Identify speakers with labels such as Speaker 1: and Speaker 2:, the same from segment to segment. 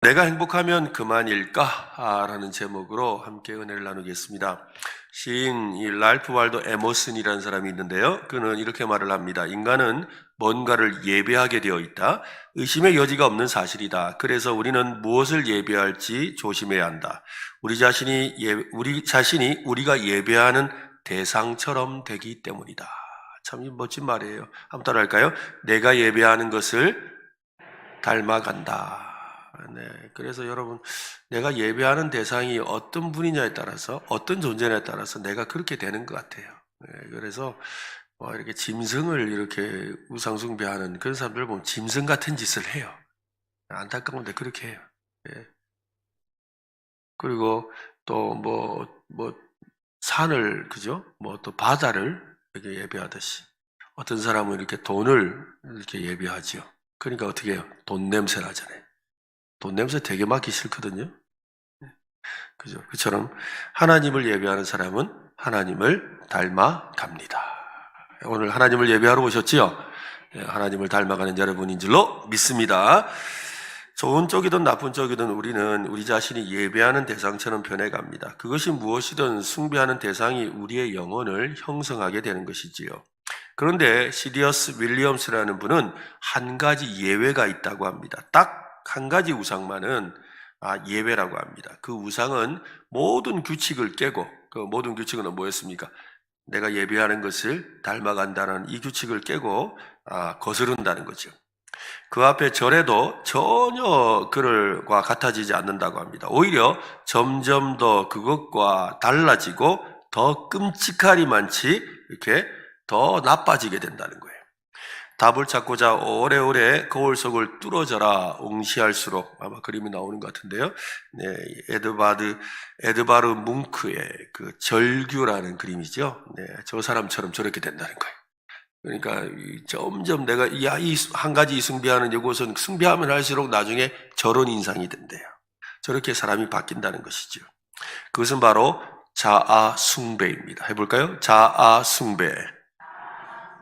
Speaker 1: 내가 행복하면 그만일까? 라는 제목으로 함께 은혜를 나누겠습니다. 시인 이 랄프 waldo 에머슨이라는 사람이 있는데요. 그는 이렇게 말을 합니다. 인간은 뭔가를 예배하게 되어 있다. 의심의 여지가 없는 사실이다. 그래서 우리는 무엇을 예배할지 조심해야 한다. 우리 자신이 우리가 예배하는 대상처럼 되기 때문이다. 참 멋진 말이에요. 한번 따라할까요? 내가 예배하는 것을 닮아간다. 네. 그래서 여러분, 내가 예배하는 대상이 어떤 분이냐에 따라서, 어떤 존재냐에 따라서 내가 그렇게 되는 것 같아요. 네. 그래서, 이렇게 짐승을 이렇게 우상숭배하는 그런 사람들 보면 짐승 같은 짓을 해요. 안타까운데 그렇게 해요. 네. 그리고 또 산을, 그죠? 또 바다를 이렇게 예배하듯이. 어떤 사람은 이렇게 돈을 이렇게 예배하지요. 그러니까 어떻게 해요? 돈 냄새 나잖아요. 돈 냄새 되게 맡기 싫거든요. 그죠? 그처럼 하나님을 예배하는 사람은 하나님을 닮아갑니다. 오늘 하나님을 예배하러 오셨지요? 하나님을 닮아가는 여러분인 줄로 믿습니다. 좋은 쪽이든 나쁜 쪽이든 우리는 우리 자신이 예배하는 대상처럼 변해갑니다. 그것이 무엇이든 숭배하는 대상이 우리의 영혼을 형성하게 되는 것이지요. 그런데 시리어스 윌리엄스라는 분은 한 가지 예외가 있다고 합니다. 딱 한 가지 우상만은 예외라고 합니다. 그 우상은 모든 규칙을 깨고, 그 모든 규칙은 뭐였습니까? 내가 예배하는 것을 닮아간다는 이 규칙을 깨고 거스른다는 거죠. 그 앞에 절에도 전혀 그들과 같아지지 않는다고 합니다. 오히려 점점 더 그것과 달라지고 더 끔찍하리만치 이렇게 더 나빠지게 된다는 거예요. 답을 찾고자 오래오래 거울 속을 뚫어져라 옹시할수록, 아마 그림이 나오는 것 같은데요. 네, 에드바르 뭉크의 그 절규라는 그림이죠. 네, 저 사람처럼 저렇게 된다는 거예요. 그러니까 점점 내가 이 한 가지 숭배하는 이것은 숭배하면 할수록 나중에 저런 인상이 된대요. 저렇게 사람이 바뀐다는 것이죠. 그것은 바로 자아 숭배입니다. 해볼까요? 자아 숭배.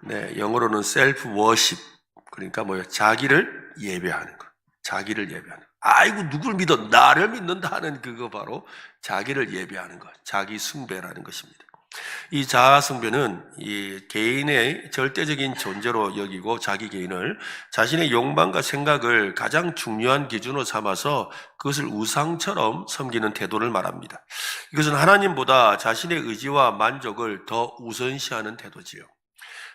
Speaker 1: 네, 영어로는 self worship. 그러니까 뭐예요? 자기를 예배하는 거. 자기를 예배하는 거. 아이고, 누굴 믿어? 나를 믿는다 하는 그거 바로 자기를 예배하는 것. 자기 숭배라는 것입니다. 이 자아 숭배는 이 개인의 절대적인 존재로 여기고 자기 개인을 자신의 욕망과 생각을 가장 중요한 기준으로 삼아서 그것을 우상처럼 섬기는 태도를 말합니다. 이것은 하나님보다 자신의 의지와 만족을 더 우선시하는 태도지요.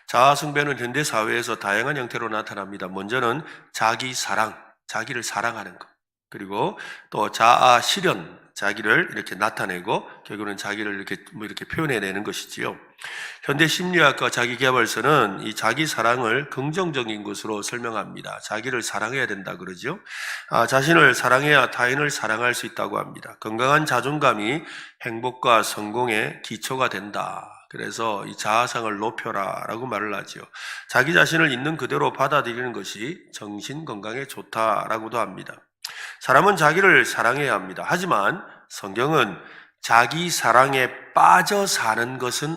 Speaker 1: 자아 숭배는 현대 사회에서 다양한 형태로 나타납니다. 먼저는 자기 사랑, 자기를 사랑하는 것. 그리고 또 자아 실현, 자기를 이렇게 나타내고 결국은 자기를 이렇게 표현해내는 것이지요. 현대 심리학과 자기개발서는 이 자기 사랑을 긍정적인 것으로 설명합니다. 자기를 사랑해야 된다 그러죠. 자신을 사랑해야 타인을 사랑할 수 있다고 합니다. 건강한 자존감이 행복과 성공의 기초가 된다. 그래서 이 자아상을 높여라 라고 말을 하죠. 자기 자신을 있는 그대로 받아들이는 것이 정신 건강에 좋다라고도 합니다. 사람은 자기를 사랑해야 합니다. 하지만 성경은 자기 사랑에 빠져 사는 것은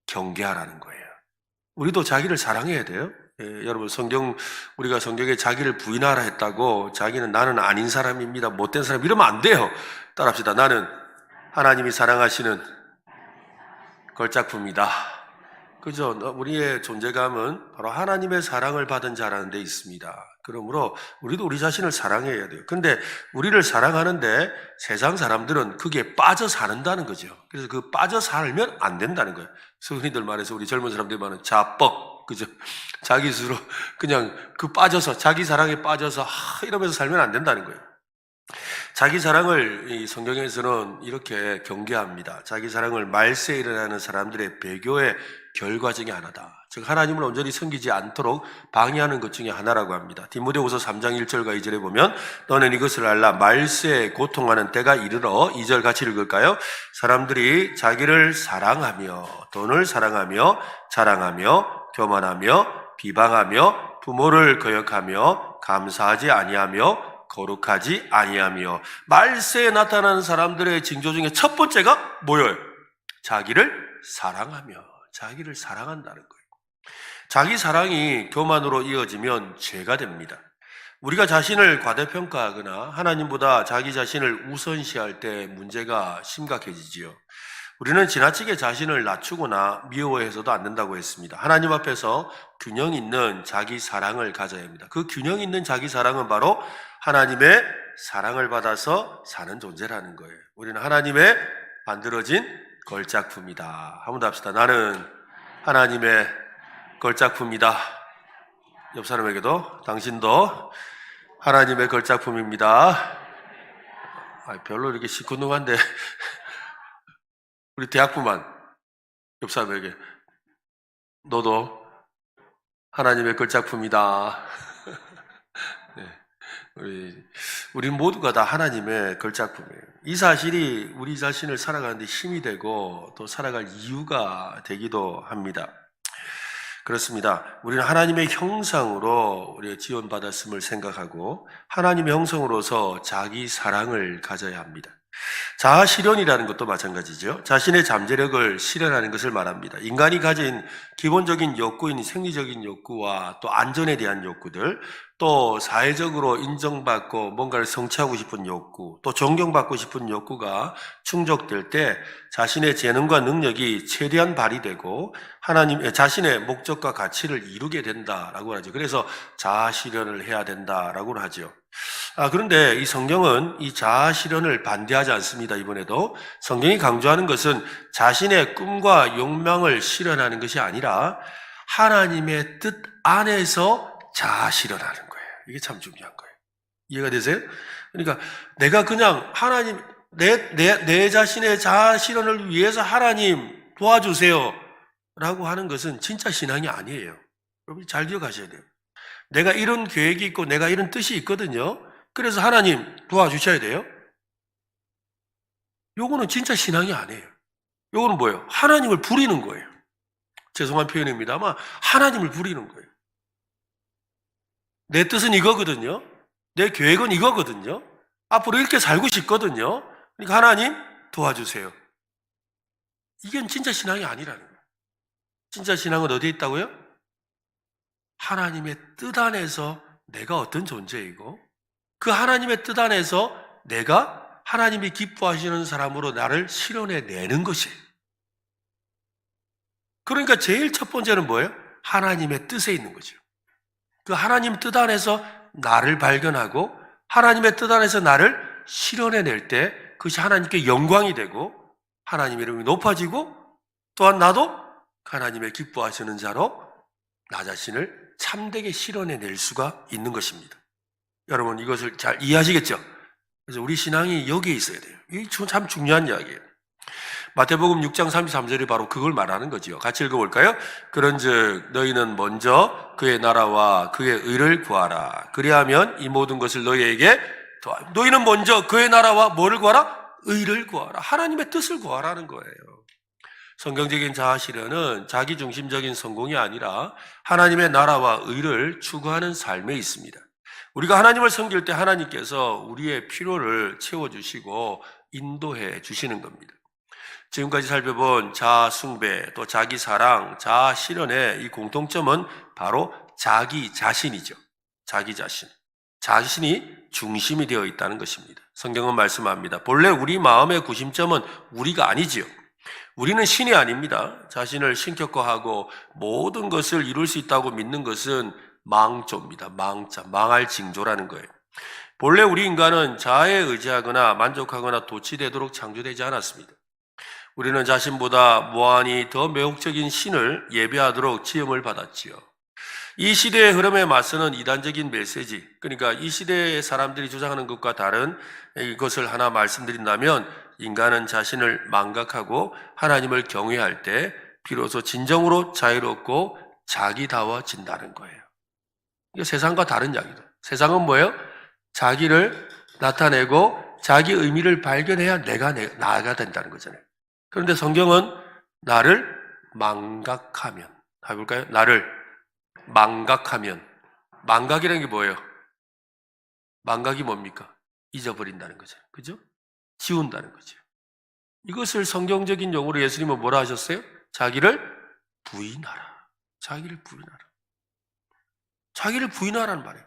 Speaker 1: 경계하라는 거예요. 우리도 자기를 사랑해야 돼요. 여러분 우리가 성경에 자기를 부인하라 했다고 자기는 나는 아닌 사람입니다, 못된 사람 이러면 안 돼요. 따라합시다. 나는 하나님이 사랑하시는 걸작품이다. 그죠? 우리의 존재감은 바로 하나님의 사랑을 받은 자라는 데 있습니다. 그러므로 우리도 우리 자신을 사랑해야 돼요. 근데 우리를 사랑하는데 세상 사람들은 그게 빠져 사는다는 거죠. 그래서 그 빠져 살면 안 된다는 거예요. 흔히들 말해서 우리 젊은 사람들이 말하는 자뻑, 그죠? 자기 스스로 그냥 빠져서, 자기 사랑에 빠져서 이러면서 살면 안 된다는 거예요. 자기 사랑을 이 성경에서는 이렇게 경계합니다. 자기 사랑을 말세에 일어나는 사람들의 배교의 결과 중에 하나다. 즉 하나님을 온전히 섬기지 않도록 방해하는 것 중에 하나라고 합니다. 디모데후서 3장 1절과 2절에 보면 너는 이것을 알라 말세에 고통하는 때가 이르러 2절 같이 읽을까요? 사람들이 자기를 사랑하며 돈을 사랑하며 자랑하며 교만하며 비방하며 부모를 거역하며 감사하지 아니하며 거룩하지 아니하며. 말세에 나타나는 사람들의 징조 중에 첫 번째가 뭐예요? 자기를 사랑하며, 자기를 사랑한다는 거예요. 자기 사랑이 교만으로 이어지면 죄가 됩니다. 우리가 자신을 과대평가하거나 하나님보다 자기 자신을 우선시할 때 문제가 심각해지지요. 우리는 지나치게 자신을 낮추거나 미워해서도 안 된다고 했습니다. 하나님 앞에서 균형 있는 자기 사랑을 가져야 합니다. 그 균형 있는 자기 사랑은 바로 하나님의 사랑을 받아서 사는 존재라는 거예요. 우리는 하나님의 만들어진 걸작품이다. 한번 더 합시다. 나는 하나님의 걸작품이다. 옆 사람에게도 당신도 하나님의 걸작품입니다. 별로 이렇게 시큰둥한데 우리 대학부만 옆 사람에게 너도 하나님의 걸작품이다. 네. 우리 모두가 다 하나님의 걸작품이에요. 이 사실이 우리 자신을 살아가는데 힘이 되고 또 살아갈 이유가 되기도 합니다. 그렇습니다. 우리는 하나님의 형상으로 우리가 지원받았음을 생각하고 하나님의 형성으로서 자기 사랑을 가져야 합니다. 자아 실현이라는 것도 마찬가지죠. 자신의 잠재력을 실현하는 것을 말합니다. 인간이 가진 기본적인 욕구인 생리적인 욕구와 또 안전에 대한 욕구들, 또 사회적으로 인정받고 뭔가를 성취하고 싶은 욕구, 또 존경받고 싶은 욕구가 충족될 때 자신의 재능과 능력이 최대한 발휘되고 하나님 자신의 목적과 가치를 이루게 된다라고 하죠. 그래서 자아 실현을 해야 된다라고 하죠. 그런데 이 성경은 이 자아 실현을 반대하지 않습니다. 이번에도 성경이 강조하는 것은 자신의 꿈과 욕망을 실현하는 것이 아니라 하나님의 뜻 안에서 자아 실현하는 거예요. 이게 참 중요한 거예요. 이해가 되세요? 그러니까 내가 그냥 하나님 내 자신의 자아 실현을 위해서 하나님 도와주세요 라고 하는 것은 진짜 신앙이 아니에요. 여러분 잘 기억하셔야 돼요. 내가 이런 계획이 있고 내가 이런 뜻이 있거든요. 그래서 하나님 도와주셔야 돼요. 요거는 진짜 신앙이 아니에요. 요거는 뭐예요? 하나님을 부리는 거예요. 죄송한 표현입니다만 하나님을 부리는 거예요. 내 뜻은 이거거든요. 내 계획은 이거거든요. 앞으로 이렇게 살고 싶거든요. 그러니까 하나님 도와주세요. 이게 진짜 신앙이 아니라는 거예요. 진짜 신앙은 어디에 있다고요? 하나님의 뜻 안에서 내가 어떤 존재이고 그 하나님의 뜻 안에서 내가 하나님이 기뻐하시는 사람으로 나를 실현해내는 것이에요. 그러니까 제일 첫 번째는 뭐예요? 하나님의 뜻에 있는 거죠. 그 하나님 뜻 안에서 나를 발견하고 하나님의 뜻 안에서 나를 실현해낼 때 그것이 하나님께 영광이 되고 하나님의 이름이 높아지고 또한 나도 하나님의 기뻐하시는 자로 나 자신을 참되게 실현해낼 수가 있는 것입니다. 여러분 이것을 잘 이해하시겠죠? 그래서 우리 신앙이 여기에 있어야 돼요. 이게 참 중요한 이야기예요. 마태복음 6장 33절이 바로 그걸 말하는 거지요. 같이 읽어볼까요? 그런즉 너희는 먼저 그의 나라와 그의 의를 구하라. 그리하면 이 모든 것을 너희에게 더하리라. 너희는 먼저 그의 나라와 뭐를 구하라? 의를 구하라. 하나님의 뜻을 구하라는 거예요. 성경적인 자아 실현은 자기중심적인 성공이 아니라 하나님의 나라와 의를 추구하는 삶에 있습니다. 우리가 하나님을 섬길 때 하나님께서 우리의 필요를 채워주시고 인도해 주시는 겁니다. 지금까지 살펴본 자아 숭배, 또 자기 사랑, 자아 실현의 이 공통점은 바로 자기 자신이죠. 자기 자신. 자신이 중심이 되어 있다는 것입니다. 성경은 말씀합니다. 본래 우리 마음의 구심점은 우리가 아니지요. 우리는 신이 아닙니다. 자신을 신격화하고 모든 것을 이룰 수 있다고 믿는 것은 망조입니다. 망자, 망할 징조라는 거예요. 본래 우리 인간은 자아에 의지하거나 만족하거나 도취되도록 창조되지 않았습니다. 우리는 자신보다 무한히 더 매혹적인 신을 예배하도록 지음을 받았지요. 이 시대의 흐름에 맞서는 이단적인 메시지, 그러니까 이 시대의 사람들이 주장하는 것과 다른 이것을 하나 말씀드린다면 인간은 자신을 망각하고 하나님을 경외할 때 비로소 진정으로 자유롭고 자기다워진다는 거예요. 이게 세상과 다른 이야기다. 세상은 뭐예요? 자기를 나타내고 자기 의미를 발견해야 나가 된다는 거잖아요. 그런데 성경은 나를 망각하면, 해볼까요? 나를 망각하면. 망각이라는 게 뭐예요? 망각이 뭡니까? 잊어버린다는 거잖아요. 그죠? 지운다는 거죠. 이것을 성경적인 용어로 예수님은 뭐라 하셨어요? 자기를 부인하라. 자기를 부인하라. 자기를 부인하라는 말이에요.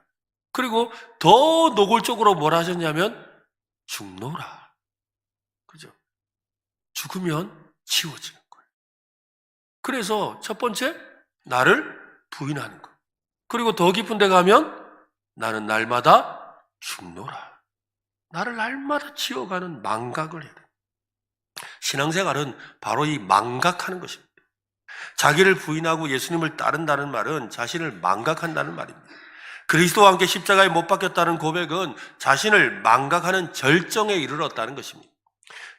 Speaker 1: 그리고 더 노골적으로 뭐라 하셨냐면 죽노라. 그죠? 죽으면 지워지는 거예요. 그래서 첫 번째, 나를 부인하는 거. 그리고 더 깊은 데 가면 나는 날마다 죽노라. 나를 날마다 지워가는 망각을 해야 돼. 신앙생활은 바로 이 망각하는 것입니다. 자기를 부인하고 예수님을 따른다는 말은 자신을 망각한다는 말입니다. 그리스도와 함께 십자가에 못 박혔다는 고백은 자신을 망각하는 절정에 이르렀다는 것입니다.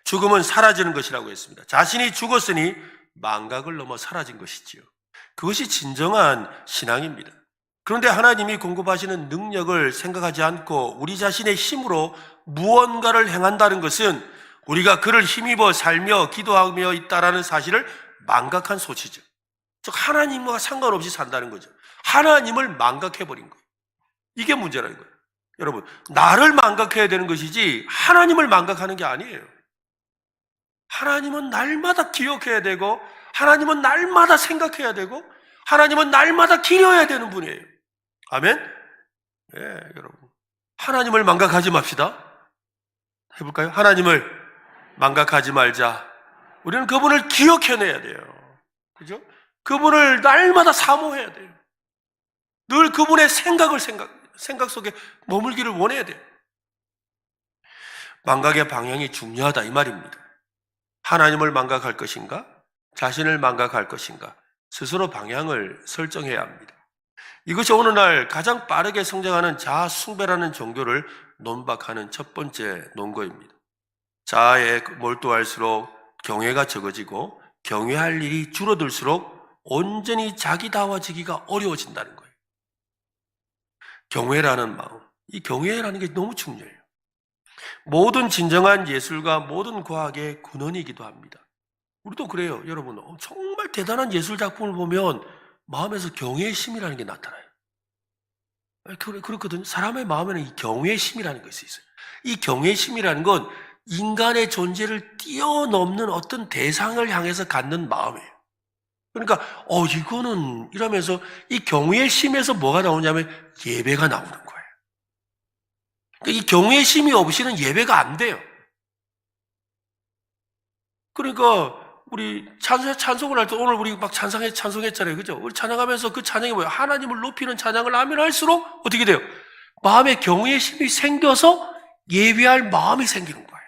Speaker 1: 죽음은 사라지는 것이라고 했습니다. 자신이 죽었으니 망각을 넘어 사라진 것이지요. 그것이 진정한 신앙입니다. 그런데 하나님이 공급하시는 능력을 생각하지 않고 우리 자신의 힘으로 무언가를 행한다는 것은 우리가 그를 힘입어 살며 기도하며 있다라는 사실을 망각한 소치죠. 즉 하나님과 상관없이 산다는 거죠. 하나님을 망각해버린 거예요. 이게 문제라는 거예요. 여러분, 나를 망각해야 되는 것이지 하나님을 망각하는 게 아니에요. 하나님은 날마다 기억해야 되고 하나님은 날마다 생각해야 되고 하나님은 날마다 기려야 되는 분이에요. 아멘? 예, 여러분. 하나님을 망각하지 맙시다. 해볼까요? 하나님을 망각하지 말자. 우리는 그분을 기억해내야 돼요. 그죠? 그분을 날마다 사모해야 돼요. 늘 그분의 생각 속에 머물기를 원해야 돼요. 망각의 방향이 중요하다 이 말입니다. 하나님을 망각할 것인가? 자신을 망각할 것인가? 스스로 방향을 설정해야 합니다. 이것이 오늘날 가장 빠르게 성장하는 자아 숭배라는 종교를 논박하는 첫 번째 논거입니다. 자아에 몰두할수록 경외가 적어지고 경외할 일이 줄어들수록 온전히 자기다워지기가 어려워진다는 거예요. 경외라는 마음, 이 경외라는 게 너무 중요해요. 모든 진정한 예술과 모든 과학의 근원이기도 합니다. 우리도 그래요. 여러분, 정말 대단한 예술 작품을 보면 마음에서 경외의 심이라는 게 나타나요. 그렇거든요. 사람의 마음에는 이 경외의 심이라는 것이 있어요. 이 경외의 심이라는 건 인간의 존재를 뛰어넘는 어떤 대상을 향해서 갖는 마음이에요. 그러니까 이거는 이러면서 이 경외의 심에서 뭐가 나오냐면 예배가 나오는 거예요. 그러니까 이 경외의 심이 없이는 예배가 안 돼요. 그러니까 우리 찬송을 할 때 오늘 우리 막 찬송했잖아요. 그죠? 우리 찬양하면서 그 찬양이 뭐예요? 하나님을 높이는 찬양을 하면 할수록 어떻게 돼요? 마음에 경외의 심이 생겨서 예배할 마음이 생기는 거예요.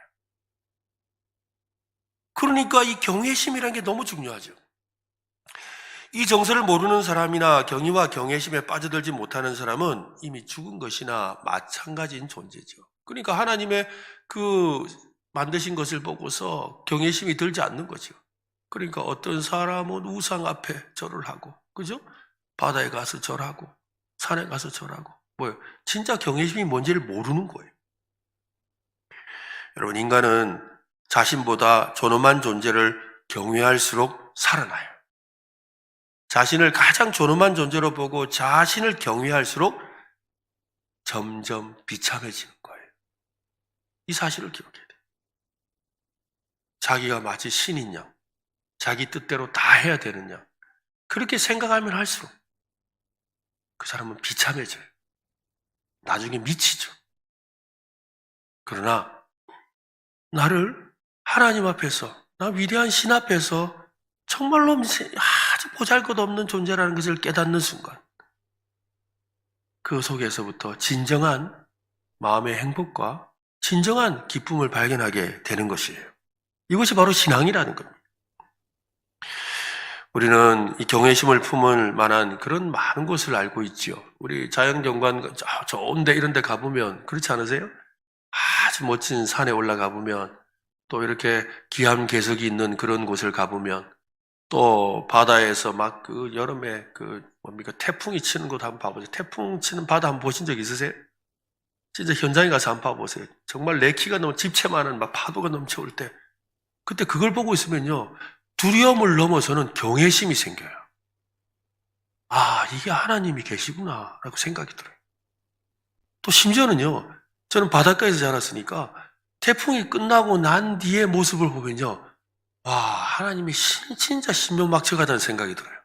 Speaker 1: 그러니까 이 경외의 심이라는 게 너무 중요하죠. 이 정서를 모르는 사람이나 경의와 경외심에 빠져들지 못하는 사람은 이미 죽은 것이나 마찬가지인 존재죠. 그러니까 하나님의 그 만드신 것을 보고서 경외심이 들지 않는 거죠. 그러니까 어떤 사람은 우상 앞에 절을 하고, 그죠? 바다에 가서 절하고, 산에 가서 절하고, 뭐예요? 진짜 경외심이 뭔지를 모르는 거예요. 여러분, 인간은 자신보다 존엄한 존재를 경외할수록 살아나요. 자신을 가장 존엄한 존재로 보고 자신을 경외할수록 점점 비참해지는 거예요. 이 사실을 기억해야 돼요. 자기가 마치 신인 양, 자기 뜻대로 다 해야 되는 양, 그렇게 생각하면 할수록 그 사람은 비참해져요. 나중에 미치죠. 그러나 나를 하나님 앞에서, 나 위대한 신 앞에서 정말로 아주 보잘것없는 존재라는 것을 깨닫는 순간 그 속에서부터 진정한 마음의 행복과 진정한 기쁨을 발견하게 되는 것이에요. 이것이 바로 신앙이라는 겁니다. 우리는 이 경외심을 품을 만한 그런 많은 곳을 알고 있지요. 우리 자연경관 좋은데 이런 데 가보면 그렇지 않으세요? 아주 멋진 산에 올라가 보면 또 이렇게 귀한 개석이 있는 그런 곳을 가보면 또 바다에서 막 그 여름에 태풍이 치는 곳 한번 봐보세요. 태풍 치는 바다 한번 보신 적 있으세요? 진짜 현장에 가서 한번 봐보세요. 정말 내 키가 너무 집채만한 막 파도가 넘쳐올 때 그때 그걸 보고 있으면요. 두려움을 넘어서는 경외심이 생겨요. 아, 이게 하나님이 계시구나 라고 생각이 들어요. 또 심지어는요. 저는 바닷가에서 자랐으니까 태풍이 끝나고 난 뒤의 모습을 보면요. 와, 하나님이 진짜 신명막측하다는 생각이 들어요.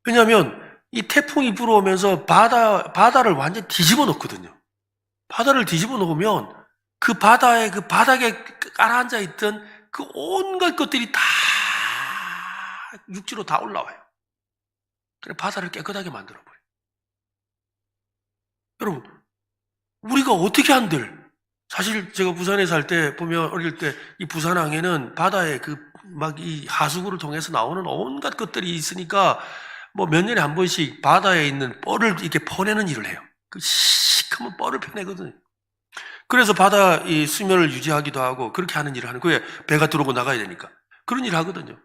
Speaker 1: 왜냐하면 이 태풍이 불어오면서 바다를 완전 뒤집어 놓거든요. 바다를 뒤집어 놓으면 그 바다의 그 바닥에 깔아앉아 있던 그 온갖 것들이 다 육지로 다 올라와요. 그래 바다를 깨끗하게 만들어버려요. 여러분, 우리가 어떻게 한들, 사실 제가 부산에 살 때 보면 어릴 때 이 부산항에는 바다에 막 이 하수구를 통해서 나오는 온갖 것들이 있으니까 뭐 몇 년에 한 번씩 바다에 있는 뻘을 이렇게 퍼내는 일을 해요. 그 시커먼 뻘을 퍼내거든요. 그래서 바다 이 수면을 유지하기도 하고 그렇게 하는 일을 하는 거예요. 배가 들어오고 나가야 되니까. 그런 일을 하거든요.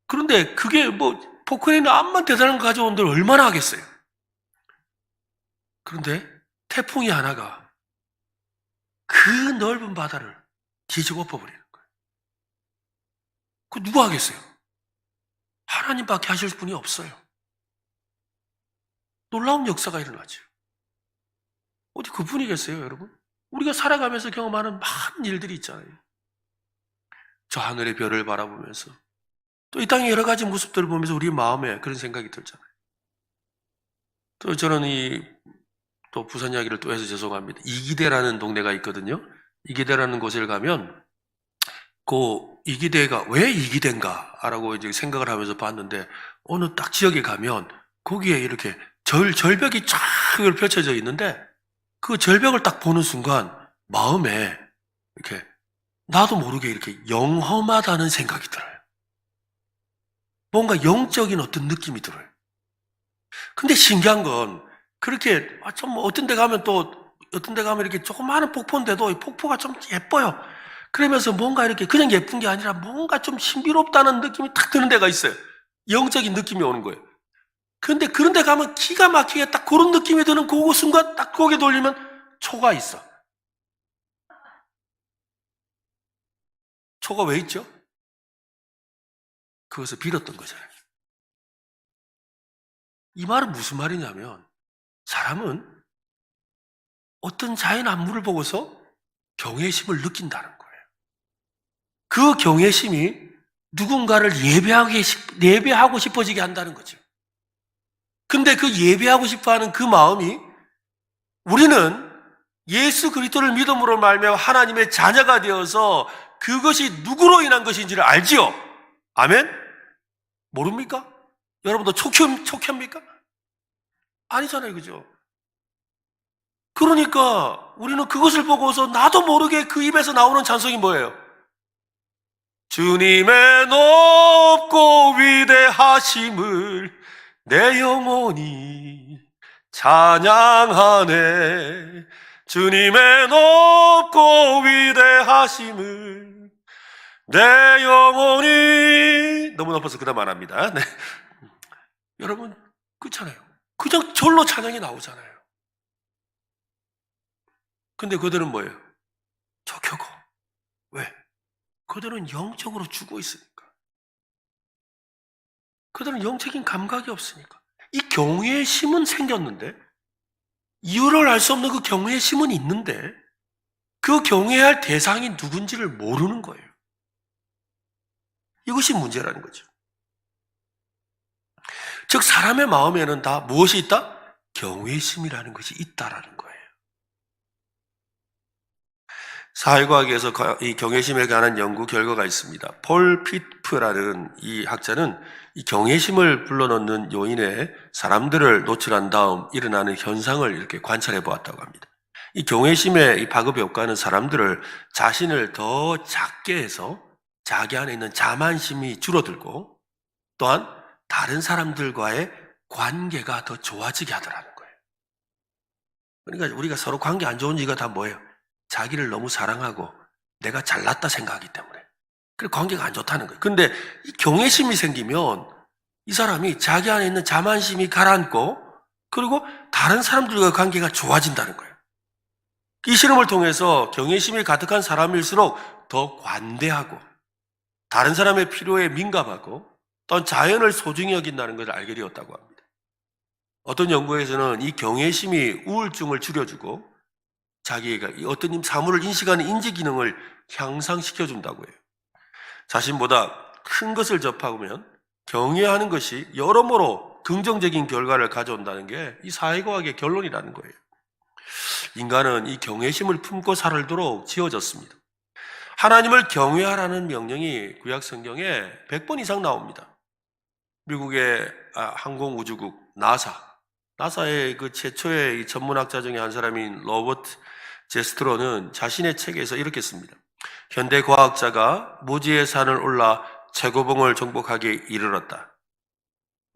Speaker 1: 그런데 그게 뭐 포크레인은 암만 대단한 거 가져온들 얼마나 하겠어요. 그런데 태풍이 하나가 그 넓은 바다를 뒤집어 엎어버리는 거예요. 그 누가 하겠어요? 하나님밖에 하실 분이 없어요. 놀라운 역사가 일어나죠. 어디 그분이겠어요, 여러분? 우리가 살아가면서 경험하는 많은 일들이 있잖아요. 저 하늘의 별을 바라보면서 또 이 땅의 여러 가지 모습들을 보면서 우리 마음에 그런 생각이 들잖아요. 또 저는 또 부산 이야기를 또 해서 죄송합니다. 이기대라는 동네가 있거든요. 이기대라는 곳에 가면 그 이기대가 왜 이기대인가라고 이제 생각을 하면서 봤는데 어느 딱 지역에 가면 거기에 이렇게 절벽이 쫙 펼쳐져 있는데 그 절벽을 딱 보는 순간 마음에 이렇게 나도 모르게 이렇게 영험하다는 생각이 들어요. 뭔가 영적인 어떤 느낌이 들어요. 근데 신기한 건 그렇게 좀 어떤 데 가면 이렇게 조그마한 폭포인데도 이 폭포가 좀 예뻐요. 그러면서 뭔가 이렇게 그냥 예쁜 게 아니라 뭔가 좀 신비롭다는 느낌이 딱 드는 데가 있어요. 영적인 느낌이 오는 거예요. 그런데 그런 데 가면 기가 막히게 딱 그런 느낌이 드는 그 순간 딱 고개 돌리면 초가 있어. 초가 왜 있죠? 그것을 빌었던 거잖아요. 이 말은 무슨 말이냐면 사람은 어떤 자연 안무를 보고서 경외심을 느낀다는 거예요. 그 경외심이 누군가를 예배하고 싶어지게 한다는 거죠. 근데 그 예배하고 싶어하는 그 마음이 우리는 예수 그리스도를 믿음으로 말미암아 하나님의 자녀가 되어서 그것이 누구로 인한 것인지를 알지요. 아멘? 모릅니까? 여러분도 촉협니까? 아니잖아요, 그죠? 그러니까 우리는 그것을 보고서 나도 모르게 그 입에서 나오는 찬송이 뭐예요? 주님의 높고 위대하심을 내 영혼이 찬양하네. 주님의 높고 위대하심을 내 영혼이 너무 높아서 그 다음 안 합니다. 네. 여러분 그렇잖아요. 그냥 절로 찬양이 나오잖아요. 근데 그들은 뭐예요? 척하고. 왜? 그들은 영적으로 죽어 있으니까. 그들은 영적인 감각이 없으니까. 이 경외의 심은 생겼는데 이유를 알 수 없는 그 경외의 심은 있는데 그 경외할 대상이 누군지를 모르는 거예요. 이것이 문제라는 거죠. 즉 사람의 마음에는 다 무엇이 있다? 경외심이라는 것이 있다라는 거예요. 사회과학에서 이 경외심에 관한 연구 결과가 있습니다. 폴 피프라는 이 학자는 이 경외심을 불러넣는 요인에 사람들을 노출한 다음 일어나는 현상을 이렇게 관찰해 보았다고 합니다. 이 경외심의 이 파급 효과는 사람들을 자신을 더 작게 해서 자기 안에 있는 자만심이 줄어들고 또한 다른 사람들과의 관계가 더 좋아지게 하더라는 거예요. 그러니까 우리가 서로 관계 안 좋은 이유가 다 뭐예요? 자기를 너무 사랑하고 내가 잘났다 생각하기 때문에. 그래서 관계가 안 좋다는 거예요. 근데 이 경외심이 생기면 이 사람이 자기 안에 있는 자만심이 가라앉고 그리고 다른 사람들과 관계가 좋아진다는 거예요. 이 실험을 통해서 경외심이 가득한 사람일수록 더 관대하고 다른 사람의 필요에 민감하고 또한 자연을 소중히 여긴다는 것을 알게 되었다고 합니다. 어떤 연구에서는 이 경외심이 우울증을 줄여주고 자기가 어떤 사물을 인식하는 인지 기능을 향상시켜준다고 해요. 자신보다 큰 것을 접하면 경외하는 것이 여러모로 긍정적인 결과를 가져온다는 게 이 사회과학의 결론이라는 거예요. 인간은 이 경외심을 품고 살도록 지어졌습니다. 하나님을 경외하라는 명령이 구약 성경에 100번 이상 나옵니다. 미국의 항공우주국 나사의 그 최초의 전문학자 중에 한 사람인 로버트 제스트로는 자신의 책에서 이렇게 씁니다. 현대 과학자가 무지의 산을 올라 최고봉을 정복하기에 이르렀다.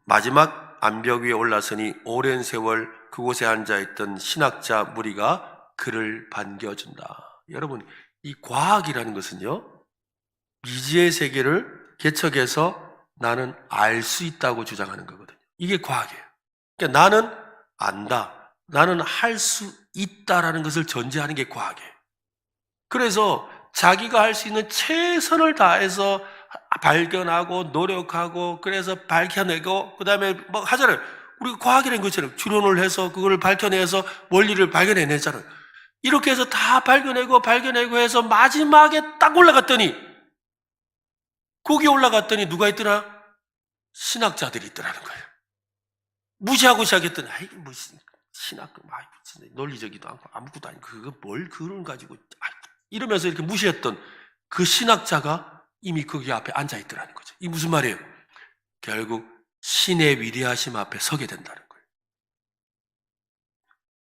Speaker 1: 마지막 암벽 위에 올라서니 오랜 세월 그곳에 앉아있던 신학자 무리가 그를 반겨준다. 여러분, 이 과학이라는 것은요, 미지의 세계를 개척해서 나는 알 수 있다고 주장하는 거거든요. 이게 과학이에요. 그러니까 나는 안다. 나는 할 수 있다라는 것을 전제하는 게 과학이에요. 그래서 자기가 할 수 있는 최선을 다해서 발견하고 노력하고 그래서 밝혀내고 그다음에 뭐 하잖아요. 우리가 과학이라는 것처럼 추론을 해서 그걸 밝혀내서 원리를 발견해내잖아요. 이렇게 해서 다 발견내고 해서 마지막에 딱 올라갔더니 거기 올라갔더니 누가 있더라? 신학자들이 있더라는 거예요. 무시하고 시작했더니 아이 뭐 신학 논리적이도 않고 아무것도 아니고 그거 뭘 그런 가지고 이러면서 이렇게 무시했던 그 신학자가 이미 거기 앞에 앉아 있더라는 거죠. 이 무슨 말이에요? 결국 신의 위대하심 앞에 서게 된다는 거예요.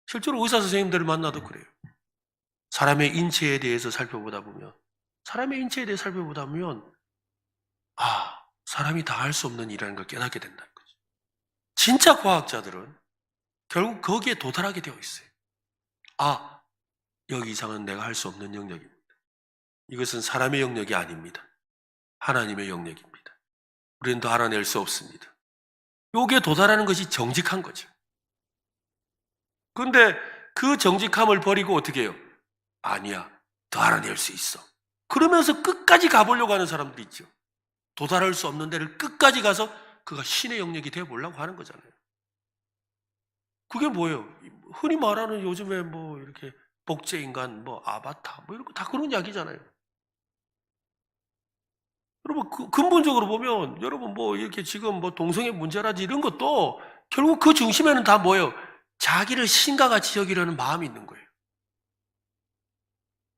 Speaker 1: 실제로 의사 선생님들을 만나도 그래요. 사람의 인체에 대해서 살펴보다 보면 사람이 다 할 수 없는 일이라는 걸 깨닫게 된다는 거죠. 진짜 과학자들은 결국 거기에 도달하게 되어 있어요. 여기 이상은 내가 할 수 없는 영역입니다. 이것은 사람의 영역이 아닙니다. 하나님의 영역입니다. 우리는 더 알아낼 수 없습니다. 여기에 도달하는 것이 정직한 거죠. 그런데 그 정직함을 버리고 어떻게 해요? 아니야, 더 알아낼 수 있어. 그러면서 끝까지 가보려고 하는 사람들이 있죠. 도달할 수 없는 데를 끝까지 가서 그가 신의 영역이 되어보려고 하는 거잖아요. 그게 뭐예요? 흔히 말하는 요즘에 뭐 이렇게 복제인간, 뭐 아바타, 뭐 이런 거 다 그런 이야기잖아요. 여러분, 근본적으로 보면, 여러분 뭐 이렇게 지금 뭐 동성애 문제라든지 이런 것도 결국 그 중심에는 다 뭐예요? 자기를 신과 같이 여기려는 마음이 있는 거예요.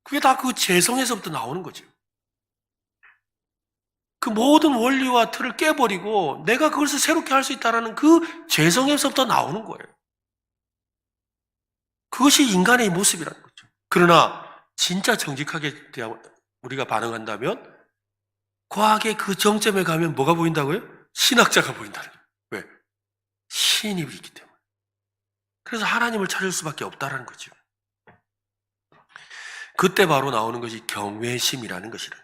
Speaker 1: 그게 다 그 재성에서부터 나오는 거죠. 그 모든 원리와 틀을 깨버리고 내가 그것을 새롭게 할 수 있다는 그 재성에서부터 나오는 거예요. 그것이 인간의 모습이라는 거죠. 그러나 진짜 정직하게 우리가 반응한다면 과학의 그 정점에 가면 뭐가 보인다고요? 신학자가 보인다는 거예요. 왜? 신이 있기 때문에. 그래서 하나님을 찾을 수밖에 없다는 거죠. 그때 바로 나오는 것이 경외심이라는 것이라.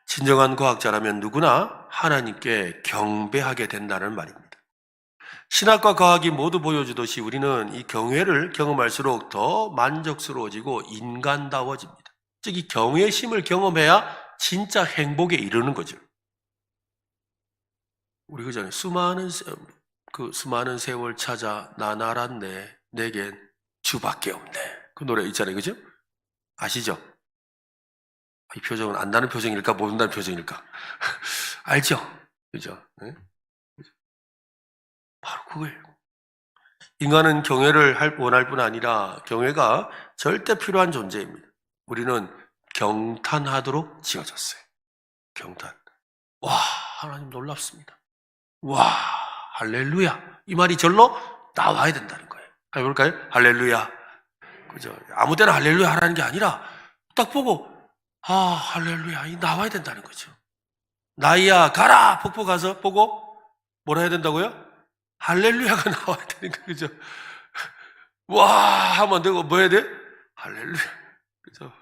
Speaker 1: 진정한 과학자라면 누구나 하나님께 경배하게 된다는 말입니다. 신학과 과학이 모두 보여주듯이 우리는 이 경외를 경험할수록 더 만족스러워지고 인간다워집니다. 즉, 이 경외심을 경험해야 진짜 행복에 이르는 거죠. 우리 그전에 수많은 세월 찾아 난 알았네 내겐 주밖에 없네. 그 노래 있잖아요. 그죠? 아시죠? 이 표정은 안다는 표정일까 모른다는 표정일까? 알죠? 그죠? 네? 바로 그거예요. 인간은 경외를 원할 뿐 아니라 경외가 절대 필요한 존재입니다. 우리는 경탄하도록 지어졌어요. 경탄. 와, 하나님 놀랍습니다. 와, 할렐루야. 이 말이 절로 나와야 된다는 거예요. 해볼까요? 할렐루야. 그죠? 아무 때나 할렐루야 하라는 게 아니라 딱 보고 할렐루야. 이 나와야 된다는 거죠. 나이야 가라. 폭포 가서 보고 뭐라 해야 된다고요? 할렐루야가 나와야 되는 거죠. 그죠? 와 하면 되고 뭐 해야 돼? 할렐루야. 그죠?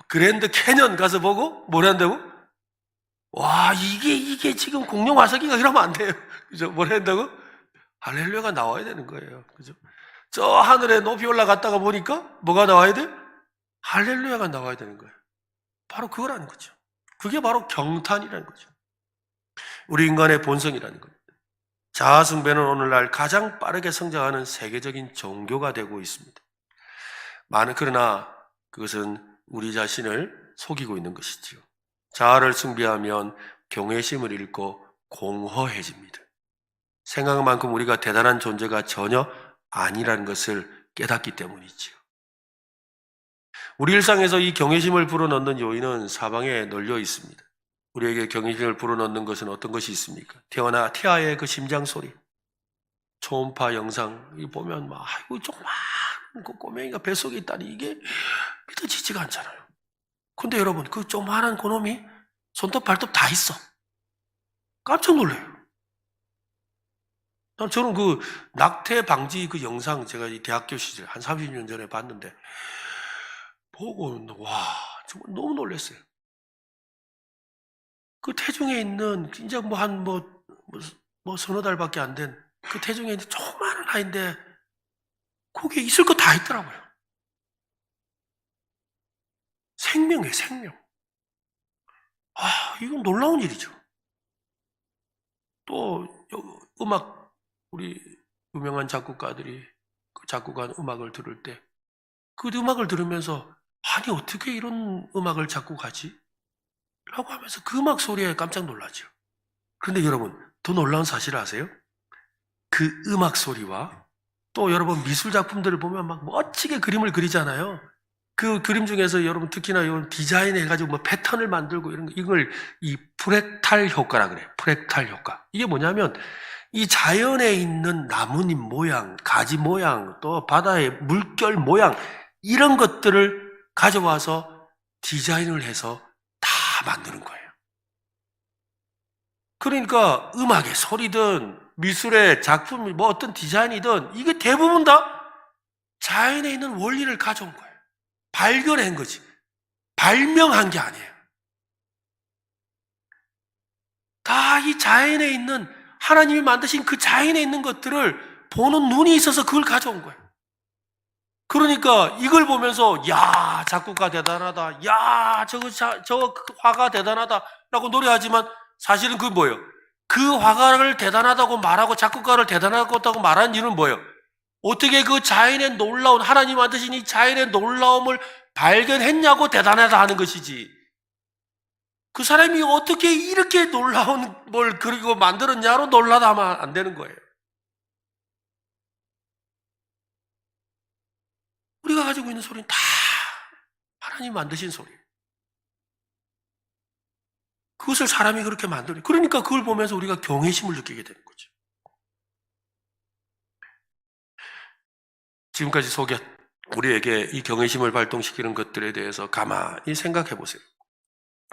Speaker 1: 그랜드 캐년 가서 보고 뭐라 한다고? 와 이게 지금 공룡 화석인가 이러면 안 돼요. 그죠? 뭐라 한다고? 할렐루야가 나와야 되는 거예요. 그죠? 저 하늘에 높이 올라갔다가 보니까 뭐가 나와야 돼? 할렐루야가 나와야 되는 거예요. 바로 그거라는 거죠. 그게 바로 경탄이라는 거죠. 우리 인간의 본성이라는 겁니다. 자아숭배는 오늘날 가장 빠르게 성장하는 세계적인 종교가 되고 있습니다. 그러나 그것은 우리 자신을 속이고 있는 것이지요. 자아를 숭배하면 경외심을 잃고 공허해집니다. 생각만큼 우리가 대단한 존재가 전혀 아니라는 것을 깨닫기 때문이지요. 우리 일상에서 이 경외심을 불어넣는 요인은 사방에 널려 있습니다. 우리에게 경외심을 불어넣는 것은 어떤 것이 있습니까? 태아의 그 심장 소리, 초음파 영상 보면 막 아이고 조그만 그 꼬맹이가 뱃속에 있다니 이게 믿어지지가 않잖아요. 근데 여러분 그 조그만한 그놈이 손톱 발톱 다 있어. 깜짝 놀래요. 저는 그 낙태 방지 그 영상 제가 이 대학교 시절 한 30년 전에 봤는데 보고 와 정말 너무 놀랐어요. 그 태중에 있는 진짜 뭐 한 서너 달밖에 안 된 그 태중에 있는 조그마한 아이인데 거기에 있을 거 다 있더라고요. 생명이에요, 생명. 이건 놀라운 일이죠. 또 음악 우리 유명한 작곡가들이 그 작곡한 음악을 들을 때 그 음악을 들으면서 아니 어떻게 이런 음악을 작곡하지? 라고 하면서 그 음악 소리에 깜짝 놀라죠. 그런데 여러분 더 놀라운 사실을 아세요? 그 음악 소리와 또 여러분 미술 작품들을 보면 막 멋지게 그림을 그리잖아요. 그 그림 중에서 여러분 특히나 이런 디자인 해가지고 뭐 패턴을 만들고 이걸 이 프랙탈 효과라 그래요. 프랙탈 효과. 이게 뭐냐면 이 자연에 있는 나뭇잎 모양, 가지 모양, 또 바다의 물결 모양 이런 것들을 가져와서 디자인을 해서 다 만드는 거예요. 그러니까 음악의 소리든 미술의 작품, 뭐 어떤 디자인이든 이게 대부분 다 자연에 있는 원리를 가져온 거예요. 발견한 거지. 발명한 게 아니에요. 다 이 자연에 있는 하나님이 만드신 그 자연에 있는 것들을 보는 눈이 있어서 그걸 가져온 거예요. 그러니까 이걸 보면서 야 작곡가 대단하다. 야 저 화가 대단하다라고 노래하지만 사실은 그게 뭐예요? 그 화가를 대단하다고 말하고 작곡가를 대단하다고 말하는 이유는 뭐예요? 어떻게 그 자연의 놀라운 하나님 만드신 이 자연의 놀라움을 발견했냐고 대단하다 하는 것이지. 그 사람이 어떻게 이렇게 놀라운 뭘 그리고 만들었냐로 놀라다 하면 안 되는 거예요. 우리가 가지고 있는 소리는 다 하나님 만드신 소리예요. 그것을 사람이 그렇게 만드니 그러니까 그걸 보면서 우리가 경외심을 느끼게 되는 거죠. 지금까지 우리에게 이 경외심을 발동시키는 것들에 대해서 가만히 생각해 보세요.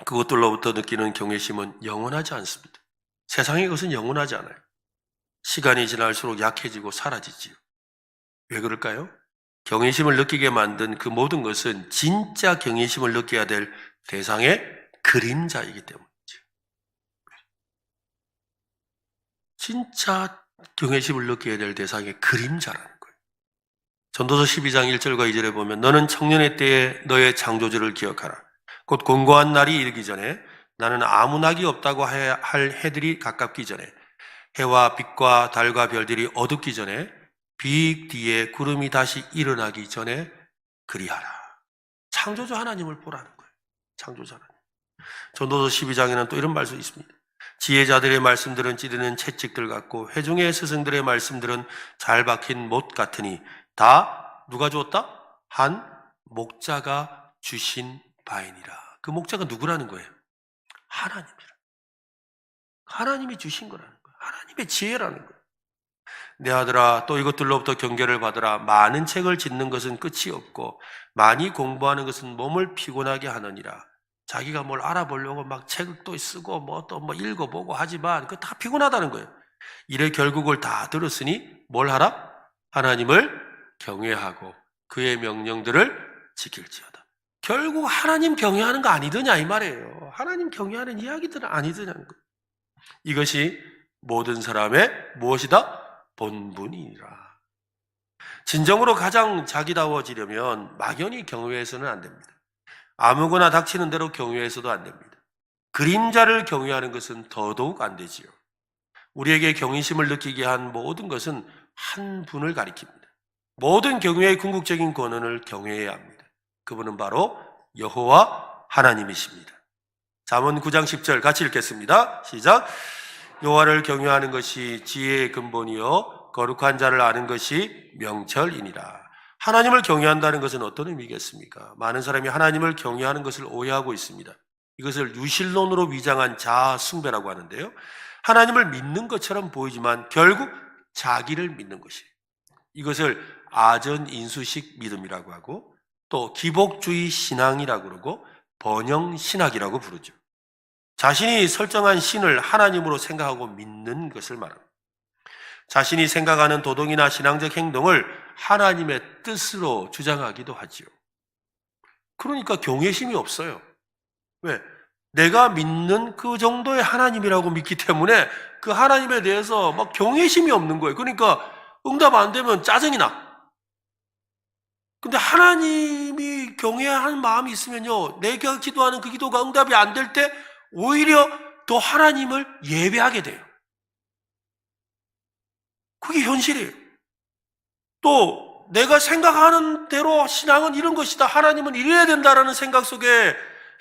Speaker 1: 그것들로부터 느끼는 경외심은 영원하지 않습니다. 세상의 것은 영원하지 않아요. 시간이 지날수록 약해지고 사라지지요. 왜 그럴까요? 경외심을 느끼게 만든 그 모든 것은 진짜 경외심을 느껴야 될 대상의 그림자이기 때문이죠. 진짜 경외심을 느껴야 될 대상의 그림자라는 거예요. 전도서 12장 1절과 2절에 보면 너는 청년의 때에 너의 창조주를 기억하라. 곧 공고한 날이 이르기 전에 나는 아무 낙이 없다고 할 해들이 가깝기 전에 해와 빛과 달과 별들이 어둡기 전에 빛 뒤에 구름이 다시 일어나기 전에 그리하라. 창조주 하나님을 보라는 거예요. 창조주 하나님. 전도서 12장에는 또 이런 말씀이 있습니다. 지혜자들의 말씀들은 찌르는 채찍들 같고 회중의 스승들의 말씀들은 잘 박힌 못 같으니 다 누가 주었다? 한 목자가 주신 바이니라. 그 목자가 누구라는 거예요? 하나님이라. 하나님이 주신 거라는 거예요. 하나님의 지혜라는 거예요. 내 아들아 또 이것들로부터 경계를 받으라. 많은 책을 짓는 것은 끝이 없고 많이 공부하는 것은 몸을 피곤하게 하느니라. 자기가 뭘 알아보려고 막 책도 쓰고 뭐 또 뭐 읽어보고 하지만 그거 다 피곤하다는 거예요. 이래 결국을 다 들었으니 뭘 하라? 하나님을 경외하고 그의 명령들을 지킬지어다. 결국 하나님 경외하는 거 아니더냐 이 말이에요. 하나님 경외하는 이야기들은 아니더냐는 거예요. 이것이 모든 사람의 무엇이다? 본분이니라. 진정으로 가장 자기다워지려면 막연히 경외해서는 안 됩니다. 아무거나 닥치는 대로 경외해서도 안 됩니다. 그림자를 경외하는 것은 더더욱 안 되지요. 우리에게 경외심을 느끼게 한 모든 것은 한 분을 가리킵니다. 모든 경외의 궁극적인 권한을 경외해야 합니다. 그분은 바로 여호와 하나님이십니다. 잠언 9장 10절 같이 읽겠습니다. 시작. 여호와를 경외하는 것이 지혜의 근본이요 거룩한 자를 아는 것이 명철이니라. 하나님을 경외한다는 것은 어떤 의미겠습니까? 많은 사람이 하나님을 경외하는 것을 오해하고 있습니다. 이것을 유실론으로 위장한 자아 숭배라고 하는데요. 하나님을 믿는 것처럼 보이지만 결국 자기를 믿는 것이에요. 이것을 아전인수식 믿음이라고 하고 또 기복주의 신앙이라고 그러고 번영신학이라고 부르죠. 자신이 설정한 신을 하나님으로 생각하고 믿는 것을 말합니다. 자신이 생각하는 도덕이나 신앙적 행동을 하나님의 뜻으로 주장하기도 하지요. 그러니까 경외심이 없어요. 왜? 내가 믿는 그 정도의 하나님이라고 믿기 때문에 그 하나님에 대해서 막 경외심이 없는 거예요. 그러니까 응답 안 되면 짜증이 나. 근데 하나님이 경외하는 마음이 있으면요, 내가 기도하는 그 기도가 응답이 안 될 때 오히려 더 하나님을 예배하게 돼요. 그게 현실이에요. 또 내가 생각하는 대로 신앙은 이런 것이다, 하나님은 이래야 된다라는 생각 속에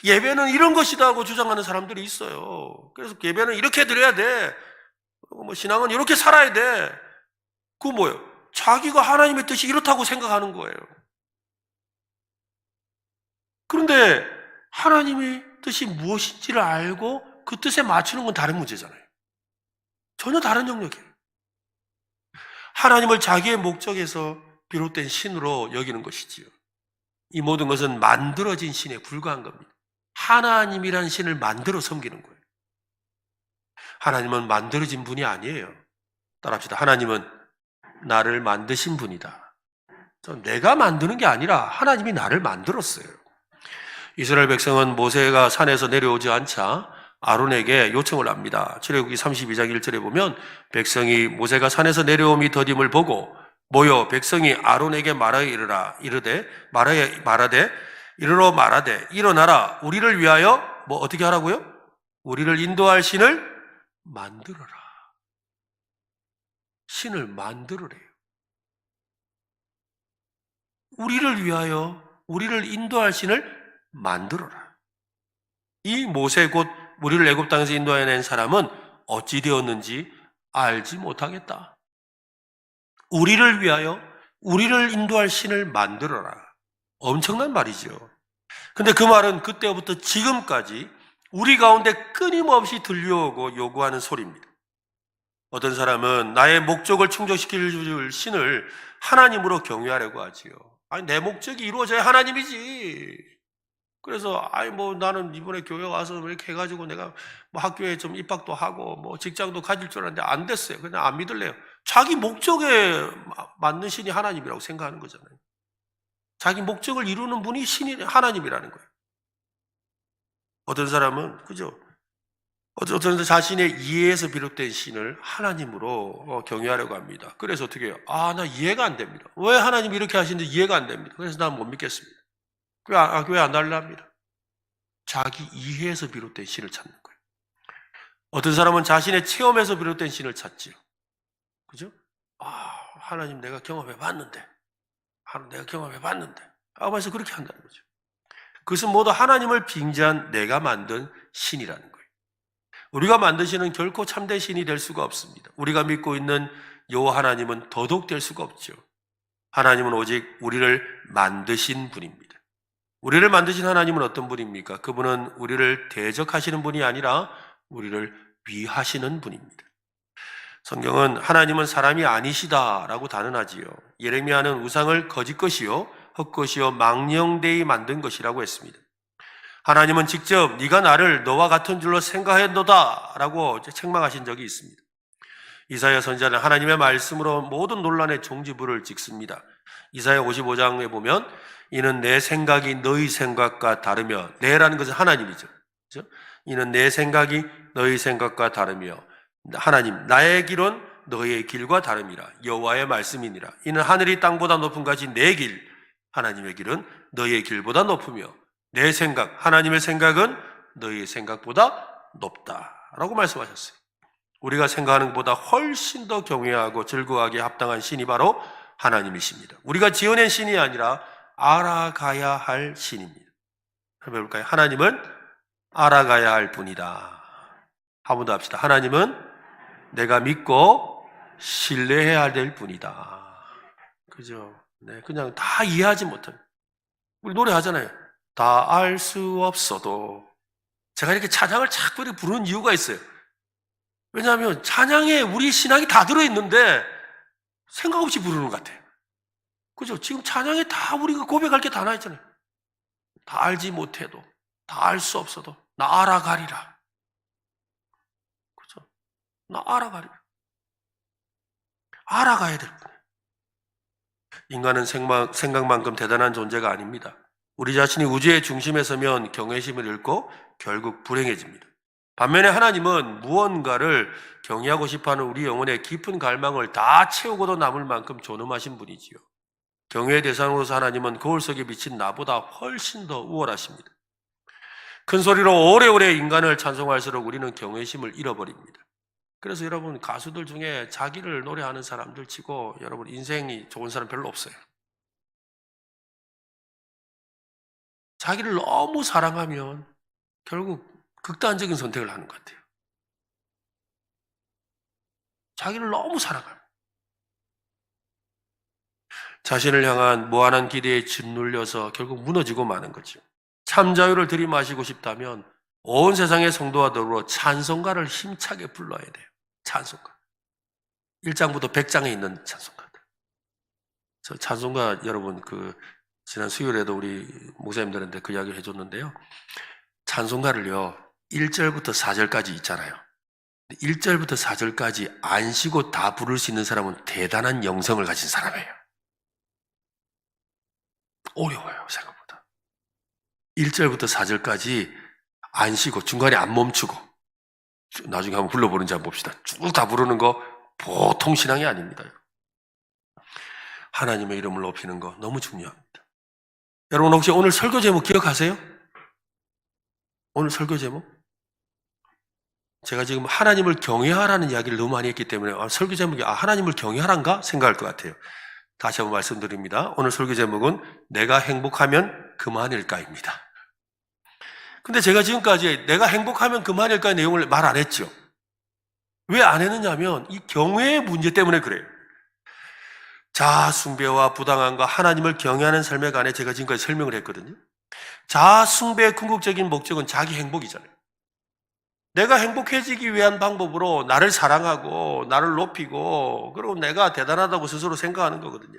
Speaker 1: 예배는 이런 것이다 하고 주장하는 사람들이 있어요. 그래서 예배는 이렇게 드려야 돼, 신앙은 이렇게 살아야 돼. 그거 뭐예요? 자기가 하나님의 뜻이 이렇다고 생각하는 거예요. 그런데 하나님의 뜻이 무엇인지를 알고 그 뜻에 맞추는 건 다른 문제잖아요. 전혀 다른 영역이에요. 하나님을 자기의 목적에서 비롯된 신으로 여기는 것이지요. 이 모든 것은 만들어진 신에 불과한 겁니다. 하나님이란 신을 만들어 섬기는 거예요. 하나님은 만들어진 분이 아니에요. 따라합시다. 하나님은 나를 만드신 분이다. 내가 만드는 게 아니라 하나님이 나를 만들었어요. 이스라엘 백성은 모세가 산에서 내려오지 않자 아론에게 요청을 합니다. 출애굽기 32장 1절에 보면 백성이 모세가 산에서 내려옴이 더딤을 보고 모여 백성이 아론에게 이르러 말하되 일어나라 우리를 위하여 뭐 어떻게 하라고요? 우리를 인도할 신을 만들어라. 신을 만들으래요. 우리를 위하여 우리를 인도할 신을 만들어라. 이 모세 곧 우리를 애굽 땅에서 인도해낸 사람은 어찌 되었는지 알지 못하겠다. 우리를 위하여 우리를 인도할 신을 만들어라. 엄청난 말이죠. 근데 그 말은 그때부터 지금까지 우리 가운데 끊임없이 들려오고 요구하는 소리입니다. 어떤 사람은 나의 목적을 충족시킬 신을 하나님으로 경외하려고 하지요. 아니, 내 목적이 이루어져야 하나님이지. 그래서 나는 이번에 교회 와서 이렇게 해가지고 내가 학교에 좀 입학도 하고 직장도 가질 줄 알았는데 안 됐어요. 그냥 안 믿을래요. 자기 목적에 맞는 신이 하나님이라고 생각하는 거잖아요. 자기 목적을 이루는 분이 신이 하나님이라는 거예요. 어떤 사람은 그죠? 어떤 사람은 자신의 이해에서 비롯된 신을 하나님으로 경외하려고 합니다. 그래서 어떻게 해요? 나 이해가 안 됩니다. 왜 하나님이 이렇게 하시는지 이해가 안 됩니다. 그래서 난 못 믿겠습니다. 교회 안 달라 합니다. 자기 이해에서 비롯된 신을 찾는 거예요. 어떤 사람은 자신의 체험에서 비롯된 신을 찾지요. 그죠? 하나님 내가 경험해 봤는데. 그래서 그렇게 한다는 거죠. 그것은 모두 하나님을 빙자한 내가 만든 신이라는 거예요. 우리가 만든 신은 결코 참된 신이 될 수가 없습니다. 우리가 믿고 있는 여호와 하나님은 도둑될 수가 없죠. 하나님은 오직 우리를 만드신 분입니다. 우리를 만드신 하나님은 어떤 분입니까? 그분은 우리를 대적하시는 분이 아니라 우리를 위하시는 분입니다. 성경은 하나님은 사람이 아니시다라고 단언하지요. 예레미야는 우상을 거짓 것이요 헛것이요 망령되이 만든 것이라고 했습니다. 하나님은 직접 네가 나를 너와 같은 줄로 생각했노다 라고 책망하신 적이 있습니다. 이사야 선지자는 하나님의 말씀으로 모든 논란의 종지부를 찍습니다. 이사야 55장에 보면 이는 내 생각이 너희 생각과 다르며, 내라는 것은 하나님이죠. 그렇죠? 이는 내 생각이 너희 생각과 다르며 하나님 나의 길은 너희의 길과 다름이라. 여호와의 말씀이니라. 이는 하늘이 땅보다 높은 같이 내 길, 하나님의 길은 너희의 길보다 높으며 내 생각, 하나님의 생각은 너희의 생각보다 높다라고 말씀하셨어요. 우리가 생각하는 것보다 훨씬 더 경외하고 즐거워하기에 합당한 신이 바로 하나님이십니다. 우리가 지어낸 신이 아니라 알아가야 할 신입니다. 한번 해볼까요? 하나님은 알아가야 할 분이다. 한 번 더 합시다. 하나님은 내가 믿고 신뢰해야 될 뿐이다. 그죠? 네, 그냥 다 이해하지 못한. 우리 노래하잖아요. 다 알 수 없어도. 제가 이렇게 찬양을 자꾸 이렇게 부르는 이유가 있어요. 왜냐하면 찬양에 우리 신앙이 다 들어있는데 생각 없이 부르는 것 같아요. 그죠? 지금 찬양에 다 우리가 고백할 게 다 나있잖아요. 다 알지 못해도, 다 알 수 없어도, 나 알아가리라. 그죠? 나 알아가리라. 알아가야 될 뿐이에요. 인간은 생각만큼 대단한 존재가 아닙니다. 우리 자신이 우주의 중심에 서면 경외심을 잃고 결국 불행해집니다. 반면에 하나님은 무언가를 경외하고 싶어하는 우리 영혼의 깊은 갈망을 다 채우고도 남을 만큼 존엄하신 분이지요. 경외의 대상으로서 하나님은 거울 속에 비친 나보다 훨씬 더 우월하십니다. 큰 소리로 오래오래 인간을 찬송할수록 우리는 경외심을 잃어버립니다. 그래서 여러분, 가수들 중에 자기를 노래하는 사람들 치고 여러분 인생이 좋은 사람 별로 없어요. 자기를 너무 사랑하면 결국 극단적인 선택을 하는 것 같아요. 자기를 너무 사랑하면. 자신을 향한 무한한 기대에 짓눌려서 결국 무너지고 마는 거죠. 참 자유를 들이마시고 싶다면 온 세상의 성도와 더불어 찬송가를 힘차게 불러야 돼요. 찬송가. 1장부터 100장에 있는 찬송가들. 저 찬송가 여러분 지난 수요일에도 우리 목사님들한테 그 이야기를 해줬는데요. 찬송가를요, 1절부터 4절까지 있잖아요. 1절부터 4절까지 안 쉬고 다 부를 수 있는 사람은 대단한 영성을 가진 사람이에요. 어려워요, 생각보다. 1절부터 4절까지 안 쉬고 중간에 안 멈추고 나중에 한번 불러보는지 한번 봅시다. 쭉 다 부르는 거 보통 신앙이 아닙니다. 하나님의 이름을 높이는 거 너무 중요합니다. 여러분 혹시 오늘 설교 제목 기억하세요? 오늘 설교 제목? 제가 지금 하나님을 경외하라는 이야기를 너무 많이 했기 때문에 설교 제목이 하나님을 경외하란가 생각할 것 같아요. 다시 한번 말씀드립니다. 오늘 설교 제목은 내가 행복하면 그만일까입니다. 근데 제가 지금까지 내가 행복하면 그만일까의 내용을 말 안 했죠. 왜 안 했느냐 하면 이 경외의 문제 때문에 그래요. 자아 숭배와 부당함과 하나님을 경외하는 삶에 관해 제가 지금까지 설명을 했거든요. 자아 숭배의 궁극적인 목적은 자기 행복이잖아요. 내가 행복해지기 위한 방법으로 나를 사랑하고 나를 높이고 그리고 내가 대단하다고 스스로 생각하는 거거든요.